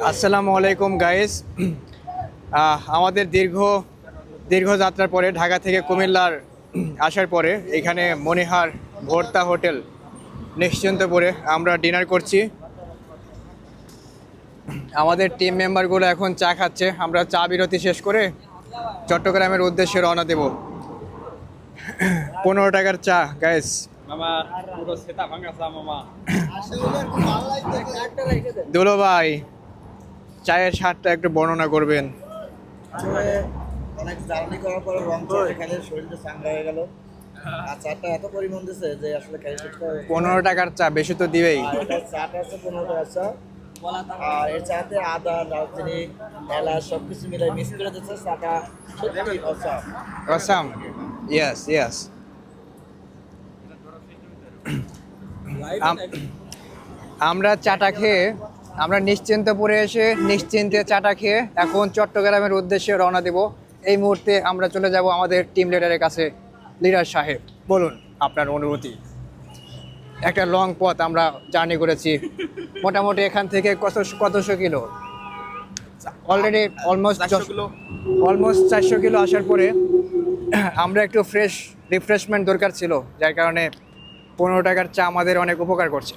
আসসালামু আলাইকুম গাইস। আমাদের দীর্ঘ যাত্রার পরে ঢাকা থেকে কুমিল্লার আসার পরে এখানে মনিহার ভর্তা হোটেল নিশ্চিন্তপুরে আমরা ডিনার করছি। আমাদের টিম মেম্বারগুলো এখন চা খাচ্ছে। আমরা চা বিরতি শেষ করে চট্টগ্রামের উদ্দেশ্যে রওনা দেব। 15 টাকার চা গাইস। মামা পুরো সেটা ভাঙা চা মামা। দুলো ভাই, চায়ের স্বাদটা একটু বর্ণনা করবেন। অনেক জার্নি করার পরে রং চা খেলে শরীরটা চাঙ্গা হয়ে গেল। আর চাটা এত পরিমাণ দিছে যে আসলে খাই শেষ করা 15 টাকার চা, বেশি তো দিবেই। চাটা আছে 15 টাকার চা। আর এর চাতে আদা, দারচিনি, এলাচ সবকিছু মিলে মিক্স করে দিচ্ছে। চাটা সত্যি অসাম। Awesome, yes yes. আমরা চাটা খেয়ে আমরা নিশ্চিন্তপুরে এসে নিশ্চিন্তে চাটা খেয়ে এখন চট্টগ্রামের উদ্দেশ্যে রওনা দেব। এই মুহূর্তে আমরা চলে যাব আমাদের টিম লিডারের কাছে। লিডার সাহেব, বলুন আপনার অনুভূতি। একটা লং পথ আমরা জার্নি করেছি, মোটামুটি এখান থেকে কতশো কিলো, অলরেডি অলমোস্ট 400 কিলো আসার পরে আমরা একটু রিফ্রেশমেন্ট দরকার ছিল, যার কারণে 15 টাকার চা আমাদের অনেক উপকার করছে।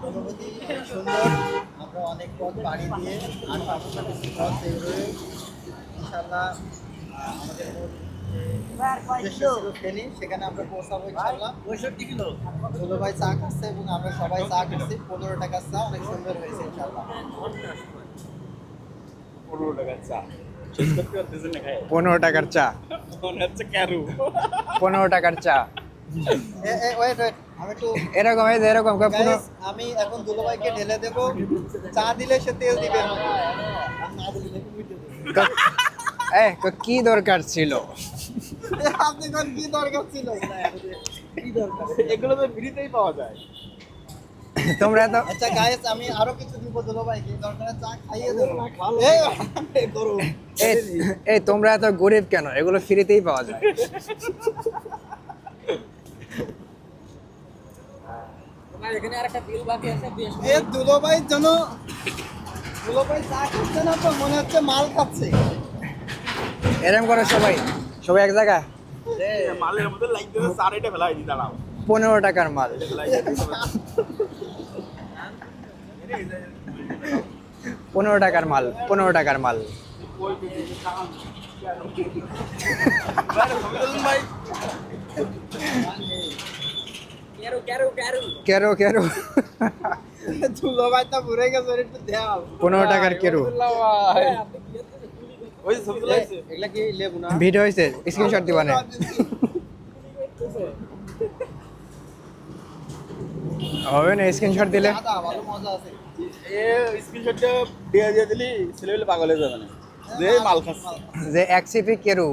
অনুভূতি সুন্দর। আমরা অনেক পথ পাড়ি দিয়ে আর পাশাপাশি কিছু পথ এগিয়ে ইনশাআল্লাহ আমাদের উদ্দেশ্য ছিল ফেনী, সেখানে আমরা পৌঁছাবো ইনশাআল্লাহ। 65 কিলো দুলো ভাই চা খাচ্ছে এবং আমরা সবাই চা খাচ্ছি। 15 টাকার চা অনেক সুন্দর হয়েছে ইনশাআল্লাহ। 15 টাকার চা শেষ করতে পারতেছেন না খায়। 15 টাকার চা, মনে হচ্ছে ক্যারু। 15 টাকার চা ওয়েট আমি একটু এরকম এরকম Guys, আমি এখন দুলো ভাইকে ঢেলে দেব। চা দিলে সে তেল দিবে আমাকে। আর না দিলে ভিডিও দেবে। কি দরকার ছিল? আপনি কোন কি দরকার ছিল? কি দরকার? এগুলো তো ফ্রিতেই পাওয়া যায়। তোমরা তো আচ্ছা গাইস, আমি আরো কিছু দিব দুলো ভাইকে। দরকার চা খাইয়ে দেব। এই করো। এই তোমরা এত গরিব কেন? এগুলো ফ্রিতেই পাওয়া যায়। এ দুলো ভাই যেন দুলো ভাই চা খাচ্ছে না তো মনে হচ্ছে মাল খাচ্ছে। এরকম করে সবাই সবাই এক জায়গায়। মালের মধ্যে লাইক দিয়ে চার এটা ফেলাই দি দাঁড়াও। 15 টাকার মাল, 15 টাকার মাল, 15 টাকার মাল। ভাই কেরো কেরো, দুলো ভাই তো ঘুরে গেছে, একটু দেও। 15 টাকার কেরো। ওই সবজি লাইছে। এগুলা কি লেবু না? ভিডিও হয়েছে, স্ক্রিনশট দিবা না? হবে না স্ক্রিনশট দিলে? আদা ভালো মজা আছে। এ স্ক্রিনশটটা দিয়ে দিলি ছেলেবেলে পাগল হয়ে যাবে না। যে মাল খাচ্ছে। যে এক সিপি কেরু।